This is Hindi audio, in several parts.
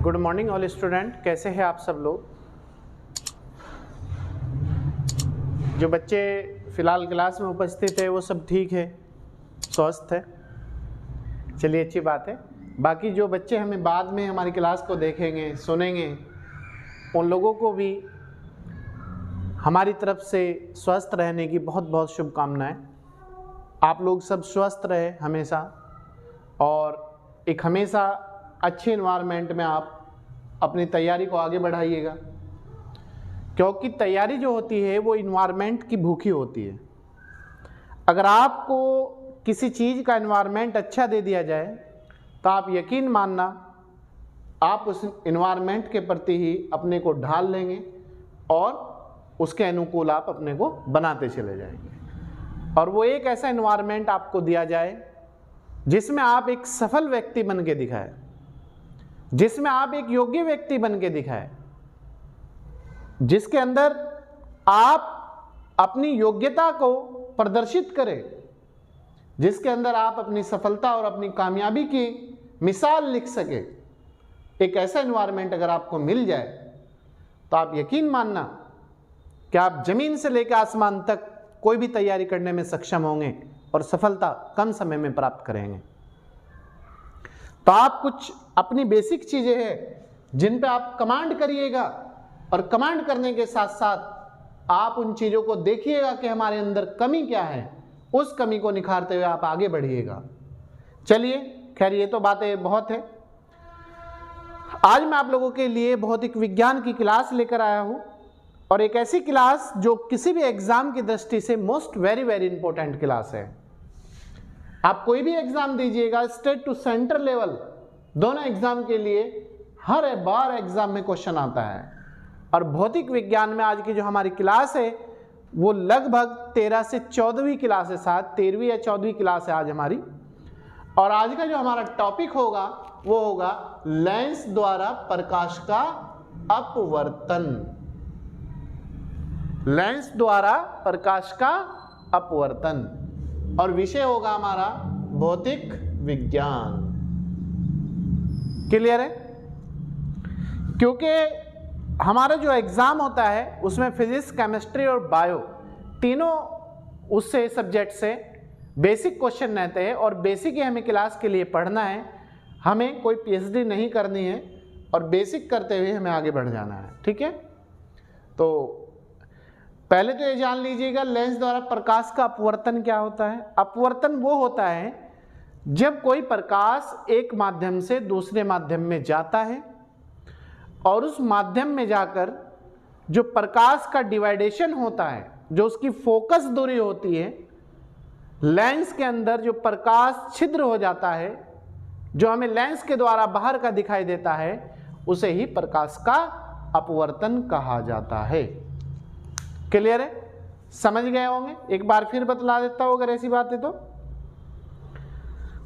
गुड मॉर्निंग ऑल स्टूडेंट, कैसे हैं आप सब लोग। जो बच्चे फ़िलहाल क्लास में उपस्थित है वो सब ठीक है, स्वस्थ है, चलिए अच्छी बात है। बाकी जो बच्चे हमें बाद में हमारी क्लास को देखेंगे सुनेंगे, उन लोगों को भी हमारी तरफ से स्वस्थ रहने की बहुत बहुत शुभकामनाएं। आप लोग सब स्वस्थ रहे हमेशा, और एक हमेशा अच्छे इन्वायरमेंट में आप अपनी तैयारी को आगे बढ़ाइएगा, क्योंकि तैयारी जो होती है वो इन्वायरमेंट की भूखी होती है। अगर आपको किसी चीज़ का इन्वायरमेंट अच्छा दे दिया जाए तो आप यकीन मानना आप उस इन्वायरमेंट के प्रति ही अपने को ढाल लेंगे और उसके अनुकूल आप अपने को बनाते चले जाएंगे। और वो एक ऐसा इन्वायरमेंट आपको दिया जाए जिसमें आप एक सफल व्यक्ति बन के दिखाए, जिसमें आप एक योग्य व्यक्ति बन के दिखाए, जिसके अंदर आप अपनी योग्यता को प्रदर्शित करें, जिसके अंदर आप अपनी सफलता और अपनी कामयाबी की मिसाल लिख सके। एक ऐसा एनवायरनमेंट अगर आपको मिल जाए तो आप यकीन मानना कि आप जमीन से लेकर आसमान तक कोई भी तैयारी करने में सक्षम होंगे और सफलता कम समय में प्राप्त करेंगे। तो आप कुछ अपनी बेसिक चीजें हैं जिन पे आप कमांड करिएगा, और कमांड करने के साथ साथ आप उन चीजों को देखिएगा कि हमारे अंदर कमी क्या है, उस कमी को निखारते हुए आप आगे बढ़िएगा। चलिए खैर, ये तो बातें बहुत है। आज मैं आप लोगों के लिए भौतिक विज्ञान की क्लास लेकर आया हूं, और एक ऐसी क्लास जो किसी भी एग्जाम की दृष्टि से मोस्ट वेरी इंपॉर्टेंट क्लास है। आप कोई भी एग्जाम दीजिएगा, स्टेट टू सेंटर लेवल दोनों एग्जाम के लिए हर बार एग्जाम में क्वेश्चन आता है। और भौतिक विज्ञान में आज की जो हमारी क्लास है वो लगभग 13 से 14वीं क्लास है, शायद 13वीं या 14वीं क्लास है आज हमारी। और आज का जो हमारा टॉपिक होगा वो होगा लेंस द्वारा प्रकाश का अपवर्तन। लेंस द्वारा प्रकाश का अपवर्तन, और विषय होगा हमारा भौतिक विज्ञान। क्लियर है? क्योंकि हमारा जो एग्जाम होता है उसमें फिजिक्स, केमिस्ट्री और बायो तीनों उससे सब्जेक्ट से बेसिक क्वेश्चन रहते हैं, और बेसिक ही हमें क्लास के लिए पढ़ना है। हमें कोई पीएचडी नहीं करनी है, और बेसिक करते हुए हमें आगे बढ़ जाना है। ठीक है, तो पहले तो ये जान लीजिएगा लेंस द्वारा प्रकाश का अपवर्तन क्या होता है। अपवर्तन वो होता है जब कोई प्रकाश एक माध्यम से दूसरे माध्यम में जाता है, और उस माध्यम में जाकर जो प्रकाश का डिवाइडेशन होता है, जो उसकी फोकस दूरी होती है, लेंस के अंदर जो प्रकाश छिद्र हो जाता है, जो हमें लेंस के द्वारा बाहर का दिखाई देता है, उसे ही प्रकाश का अपवर्तन कहा जाता है। क्लियर है? समझ गए होंगे? एक बार फिर बतला देता हूं अगर ऐसी बात है तो।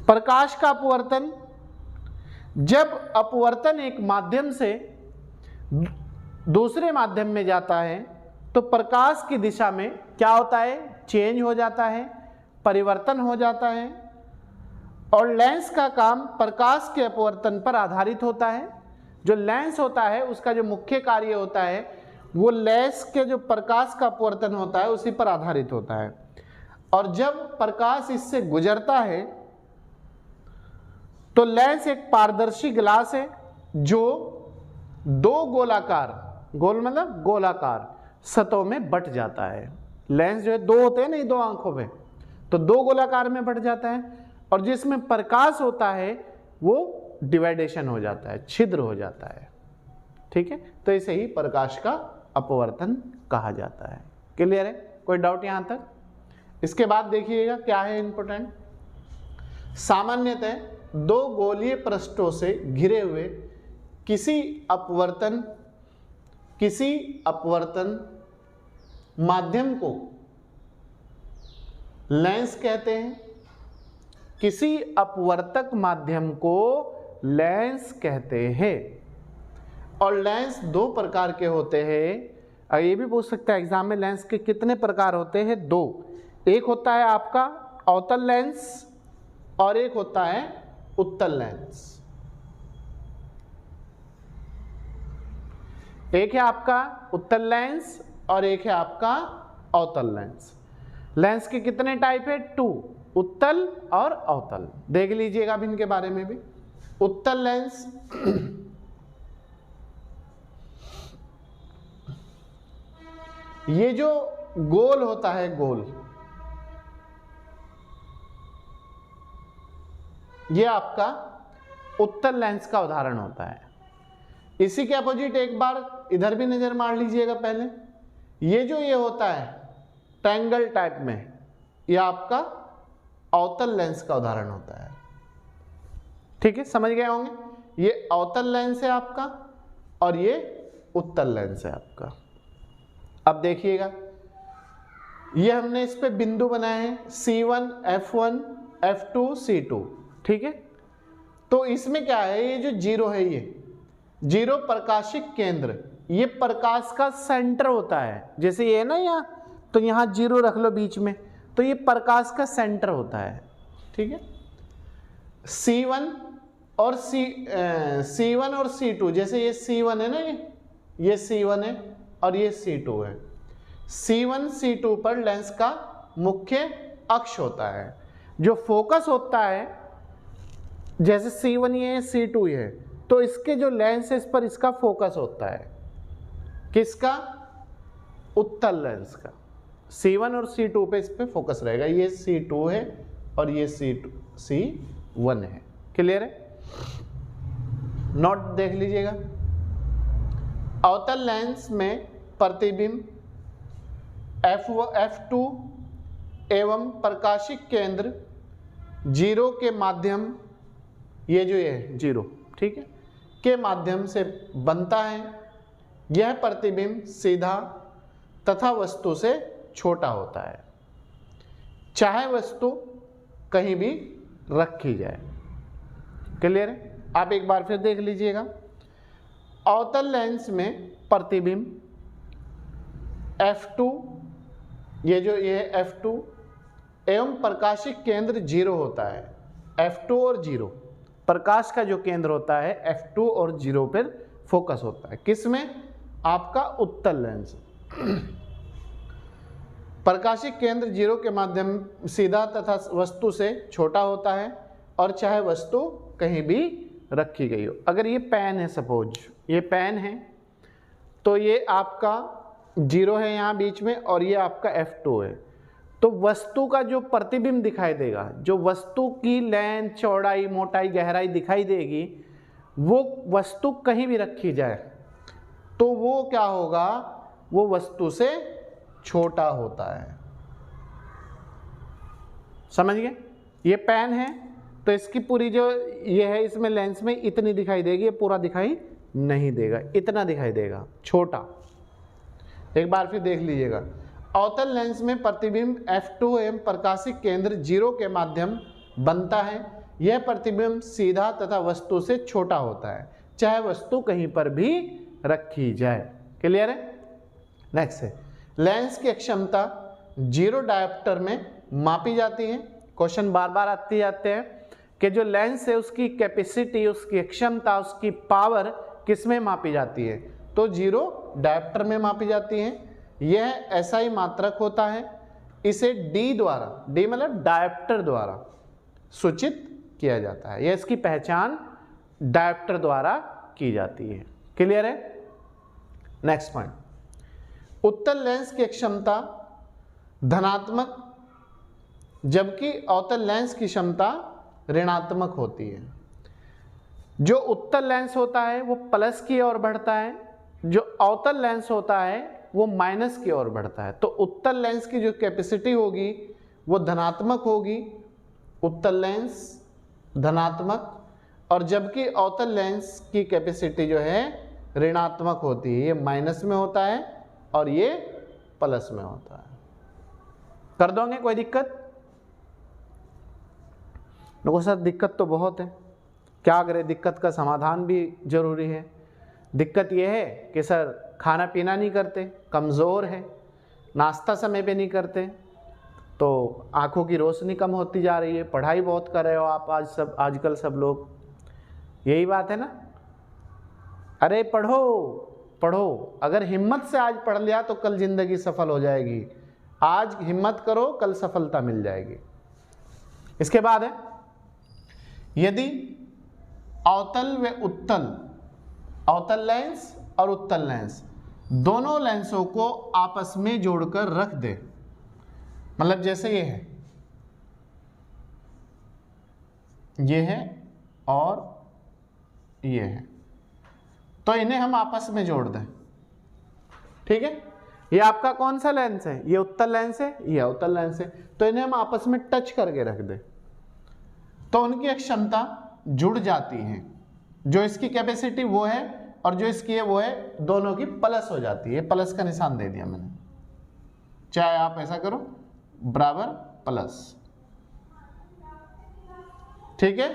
प्रकाश का अपवर्तन, जब अपवर्तन एक माध्यम से दूसरे माध्यम में जाता है तो प्रकाश की दिशा में क्या होता है? चेंज हो जाता है, परिवर्तन हो जाता है। और लेंस का काम प्रकाश के अपवर्तन पर आधारित होता है। जो लेंस होता है उसका जो मुख्य कार्य होता है वो लेंस के जो प्रकाश का अपवर्तन होता है उसी पर आधारित होता है। और जब प्रकाश इससे गुजरता है तो लेंस एक पारदर्शी ग्लास है जो दो गोलाकार, गोल मतलब गोलाकार सतहों में बट जाता है। लेंस जो है दो होते हैं ना, दो आंखों में, तो दो गोलाकार में बट जाता है, और जिसमें प्रकाश होता है वो डिवाइडेशन हो जाता है, छिद्र हो जाता है। ठीक है, तो इसे ही प्रकाश का अपवर्तन कहा जाता है। क्लियर है? कोई डाउट यहां तक? इसके बाद देखिएगा क्या है इंपॉर्टेंट। सामान्यतः दो गोलीय पृष्ठों से घिरे हुए किसी अपवर्तन माध्यम को लेंस कहते हैं। किसी अपवर्तक माध्यम को लेंस कहते हैं। और लेंस दो प्रकार के होते हैं। ये भी पूछ सकता है एग्जाम में, लेंस के कितने प्रकार होते हैं? दो। एक होता है आपका अवतल लेंस और एक होता है उत्तल लेंस। एक है आपका उत्तल लेंस और एक है आपका अवतल लेंस। लेंस के कितने टाइप है? 2, उत्तल और अवतल। देख लीजिएगा अब इनके बारे में भी। उत्तल लेंस ये जो गोल होता है, गोल, ये आपका उत्तल लेंस का उदाहरण होता है। इसी के अपोजिट एक बार इधर भी नजर मार लीजिएगा पहले। ये जो ये होता है ट्रायंगल टाइप में, ये आपका अवतल लेंस का उदाहरण होता है। ठीक है, समझ गए होंगे। ये अवतल लेंस है आपका और ये उत्तल लेंस है आपका। अब देखिएगा, ये हमने इस पे बिंदु बनाए हैं C1, F1, F2, C2। ठीक है, तो इसमें क्या है, ये जो जीरो है, ये जीरो प्रकाशिक केंद्र, ये प्रकाश का सेंटर होता है। जैसे ये है ना यहाँ, तो यहाँ जीरो रख लो बीच में, तो ये प्रकाश का सेंटर होता है। ठीक है, C1 और C2, जैसे ये C1 है ना, ये C1 है और ये C2 है। C1 C2 पर लेंस का मुख्य अक्ष होता है। जो फोकस होता है, जैसे C1 ये है, C2 ये है, तो इसके जो लेंस है इस पर इसका फोकस होता है। किसका? उत्तल लेंस का। C1 और C2 पे इस पे फोकस रहेगा। ये C2 है और ये C1 है। क्लियर है? नोट देख लीजिएगा। अवतल लेंस में प्रतिबिंब F2 एवं प्रकाशिक केंद्र जीरो के माध्यम, ये जो है जीरो, ठीक है, के माध्यम से बनता है। यह प्रतिबिंब सीधा तथा वस्तु से छोटा होता है, चाहे वस्तु कहीं भी रखी जाए। क्लियर है? आप एक बार फिर देख लीजिएगा। अवतल लेंस में प्रतिबिंब F2, ये जो ये F2 एवं प्रकाशिक केंद्र जीरो होता है। F2 और जीरो, प्रकाश का जो केंद्र होता है F2 और जीरो पर फोकस होता है। किसमें? आपका उत्तल लेंस। प्रकाशिक केंद्र जीरो के माध्यम सीधा तथा वस्तु से छोटा होता है और चाहे वस्तु कहीं भी रखी गई हो। अगर ये पेन है, सपोज ये पेन है, तो ये आपका जीरो है यहाँ बीच में और ये आपका F2 है, तो वस्तु का जो प्रतिबिंब दिखाई देगा, जो वस्तु की लेंथ, चौड़ाई, मोटाई, गहराई दिखाई देगी, वो वस्तु कहीं भी रखी जाए तो वो क्या होगा, वो वस्तु से छोटा होता है। समझ गए? ये पेन है तो इसकी पूरी जो ये है, इसमें लेंस में इतनी दिखाई देगी, ये पूरा दिखाई नहीं देगा, इतना दिखाई देगा, छोटा। एक बार फिर देख लीजिएगा। अवतल लेंस में प्रतिबिंब F2 एवं प्रकाशिक केंद्र जीरो के माध्यम बनता है। यह प्रतिबिंब सीधा तथा वस्तु से छोटा होता है, चाहे वस्तु कहीं पर भी रखी जाए। क्लियर है? नेक्स्ट है, लेंस की क्षमता जीरो डायोप्टर में मापी जाती है। क्वेश्चन बार बार आते जाते हैं कि जो लेंस है उसकी कैपेसिटी, उसकी क्षमता, उसकी पावर किस में मापी जाती है? तो जीरो डायोप्टर में मापी जाती है। यह SI मात्रक होता है। इसे D द्वारा, D मतलब डायोप्टर द्वारा सूचित किया जाता है। यह इसकी पहचान डायोप्टर द्वारा की जाती है। क्लियर है? नेक्स्ट पॉइंट, उत्तल लेंस की क्षमता धनात्मक जबकि अवतल लेंस की क्षमता ऋणात्मक होती है। जो उत्तल लेंस होता है वो प्लस की ओर बढ़ता है, जो अवतल लेंस होता है वो माइनस की ओर बढ़ता है। तो उत्तल लेंस की जो कैपेसिटी होगी वो धनात्मक होगी, उत्तल लेंस धनात्मक, और जबकि अवतल लेंस की कैपेसिटी जो है ऋणात्मक होती है। ये माइनस में होता है और ये प्लस में होता है। कर दोगे? कोई दिक्कत? लोगों के साथ दिक्कत तो बहुत है, क्या करें? दिक्कत का समाधान भी जरूरी है। दिक्कत यह है कि सर खाना पीना नहीं करते, कमज़ोर है, नाश्ता समय पे नहीं करते, तो आँखों की रोशनी कम होती जा रही है, पढ़ाई बहुत कर रहे हो आप आजकल सब लोग, यही बात है ना। अरे पढ़ो, पढ़ो। अगर हिम्मत से आज पढ़ लिया तो कल जिंदगी सफल हो जाएगी। आज हिम्मत करो, कल सफलता मिल जाएगी। इसके बाद है, यदि अवतल व उत्तल, अवतल लेंस और उत्तल लेंस दोनों लेंसों को आपस में जोड़कर रख दे, मतलब जैसे ये है और ये है, तो इन्हें हम आपस में जोड़ दें। ठीक है, ये आपका कौन सा लेंस है? ये उत्तल लेंस है, ये अवतल लेंस है, तो इन्हें हम आपस में टच करके रख दें तो उनकी एक क्षमता जुड़ जाती है। जो इसकी कैपेसिटी वो है और जो इसकी है वो है, दोनों की प्लस हो जाती है। प्लस का निशान दे दिया मैंने, चाहे आप ऐसा करो बराबर प्लस। ठीक है,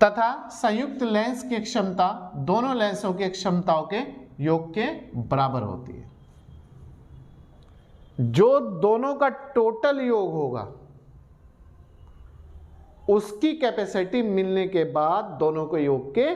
तथा संयुक्त लेंस की क्षमता दोनों लेंसों की क्षमताओं के योग के बराबर होती है। जो दोनों का टोटल योग होगा उसकी कैपेसिटी मिलने के बाद दोनों को योग के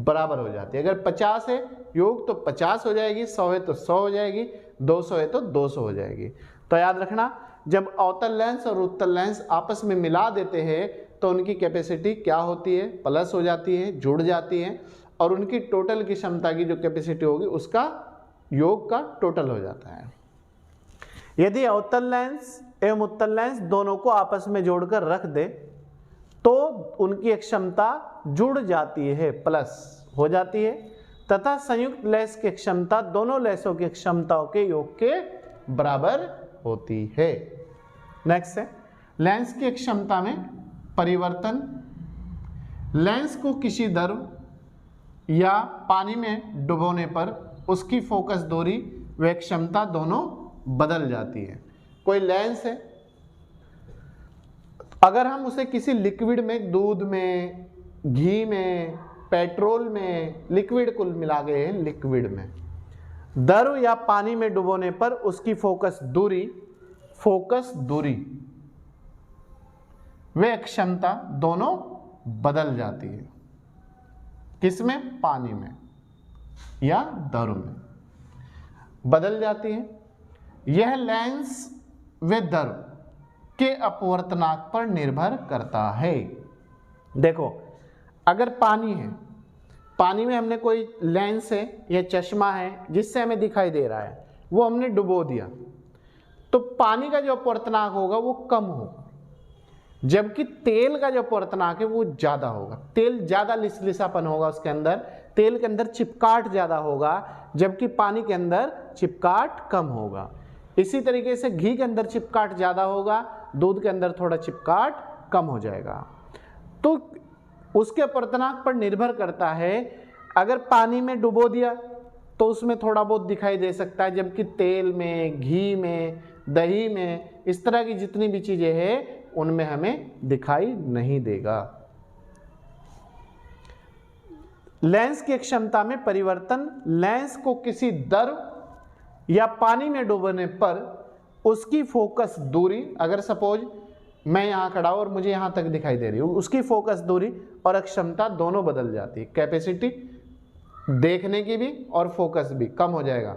बराबर हो जाती है। अगर 50 है योग तो 50 हो जाएगी, 100 है तो 100 हो जाएगी, 200 है तो 200 हो जाएगी। तो याद रखना, जब अवतल लेंस और उत्तल लेंस आपस में मिला देते हैं तो उनकी कैपेसिटी क्या होती है? प्लस हो जाती है, जुड़ जाती है, और उनकी टोटल की क्षमता की जो कैपेसिटी होगी उसका योग का टोटल हो जाता है। यदि अवतल लेंस एवं उत्तल लेंस दोनों को आपस में जोड़कर रख दे तो उनकी क्षमता जुड़ जाती है, प्लस हो जाती है, तथा संयुक्त लेंस की क्षमता दोनों लेंसों की क्षमताओं के योग के बराबर होती है। नेक्स्ट है, लेंस की क्षमता में परिवर्तन। लेंस को किसी द्रव या पानी में डुबोने पर उसकी फोकस दूरी व क्षमता दोनों बदल जाती है। कोई लेंस है, अगर हम उसे किसी लिक्विड में, दूध में, घी में, पेट्रोल में, लिक्विड कुल मिला गए हैं लिक्विड में, द्रव या पानी में डुबोने पर उसकी फोकस दूरी व क्षमता दोनों बदल जाती है। किसमें? पानी में या द्रव में बदल जाती है। यह लेंस व द्रव के अपवर्तनांक पर निर्भर करता है। देखो, अगर पानी है, पानी में हमने कोई लेंस है या चश्मा है जिससे हमें दिखाई दे रहा है, वो हमने डुबो दिया तो पानी का जो अपवर्तनांक होगा वो कम होगा, जबकि तेल का जो अपवर्तनांक है वो ज्यादा होगा। तेल ज्यादा लिसलिसापन होगा, उसके अंदर तेल के अंदर चिपकाट ज्यादा होगा, जबकि पानी के अंदर चिपकाट कम होगा। इसी तरीके से घी के अंदर चिपकाट ज्यादा होगा, दूध के अंदर थोड़ा चिपकाट कम हो जाएगा। तो उसके अपवर्तनांक पर निर्भर करता है। अगर पानी में डुबो दिया तो उसमें थोड़ा बहुत दिखाई दे सकता है, जबकि तेल में, घी में, दही में, इस तरह की जितनी भी चीजें हैं उनमें हमें दिखाई नहीं देगा। लेंस की क्षमता में परिवर्तन। लेंस को किसी द्रव या पानी में डुबोने पर उसकी फोकस दूरी, अगर सपोज मैं यहां खड़ा हूं और मुझे यहां तक दिखाई दे रही हूं, उसकी फोकस दूरी और क्षमता दोनों बदल जाती है। कैपेसिटी देखने की भी और फोकस भी कम हो जाएगा।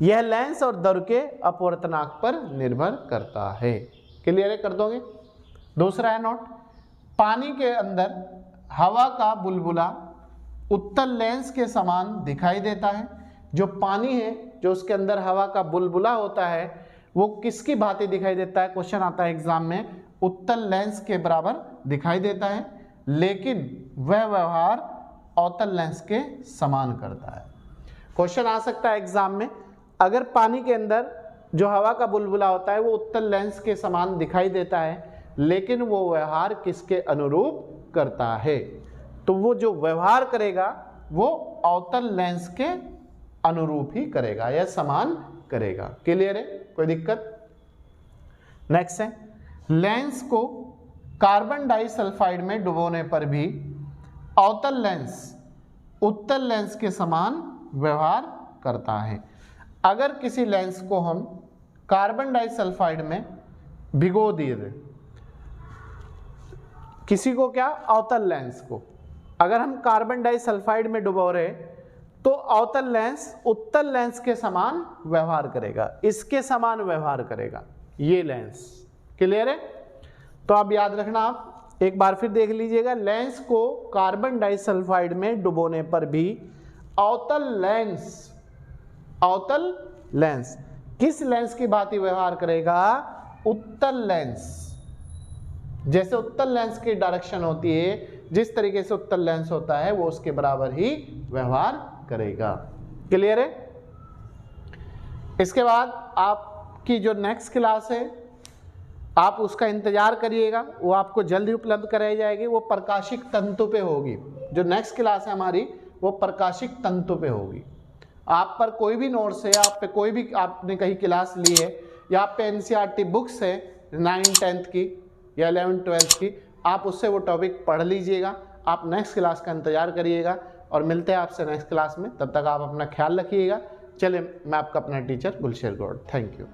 यह लेंस और द्रव के अपवर्तनांक पर निर्भर करता है। क्लियर कर दोगे? दूसरा है नोट, पानी के अंदर हवा का बुलबुला उत्तल लेंस के समान दिखाई देता है। जो पानी है, जो उसके अंदर हवा का बुलबुला होता है, वो किसकी भांति दिखाई देता है? क्वेश्चन आता है एग्जाम में, उत्तल लेंस के बराबर दिखाई देता है, लेकिन वह व्यवहार अवतल लेंस के समान करता है। क्वेश्चन आ सकता है एग्जाम में, अगर पानी के अंदर जो हवा का बुलबुला होता है वो उत्तल लेंस के समान दिखाई देता है, लेकिन वो व्यवहार किसके अनुरूप करता है? तो वो जो व्यवहार करेगा वो अवतल लेंस के अनुरूप ही करेगा या समान करेगा। क्लियर है? कोई दिक्कत? नेक्स्ट है, लेंस को कार्बन डाइसल्फाइड में डुबोने पर भी अवतल लेंस उत्तल लेंस के समान व्यवहार करता है। अगर किसी लेंस को हम कार्बन डाइसल्फाइड में भिगो दिए थे, किसी को क्या? अवतल लेंस को अगर हम कार्बन डाइसल्फाइड में डुबो रहे तो अवतल लेंस उत्तल लेंस के समान व्यवहार करेगा, इसके समान व्यवहार करेगा ये लेंस। क्लियर है? तो आप याद रखना, आप एक बार फिर देख लीजिएगा, लेंस को कार्बन डाइसल्फाइड में डुबोने पर भी अवतल लेंस किस लेंस की भांति व्यवहार करेगा? उत्तल लेंस। जैसे उत्तल लेंस की डायरेक्शन होती है, जिस तरीके से उत्तल लेंस होता है वो उसके बराबर ही व्यवहार करेगा। क्लियर है? इसके बाद आपकी जो नेक्स्ट क्लास है आप उसका इंतजार करिएगा, वो आपको जल्दी उपलब्ध कराई जाएगी, वो प्रकाशिक तंतु पे होगी। जो नेक्स्ट क्लास है हमारी वो प्रकाशिक तंतु पे होगी। आप पर कोई भी नोट्स है, आप पे कोई भी आपने कहीं क्लास ली है या आप पे एनसीईआरटी बुक्स है 9th 10th की या 11th 12th की, आप उससे वो टॉपिक पढ़ लीजिएगा। आप नेक्स्ट क्लास का इंतजार करिएगा और मिलते हैं आपसे नेक्स्ट क्लास में। तब तक आप अपना ख्याल रखिएगा। चलिए, मैं आपका अपना teacher Gulsher Gaur. Thank you.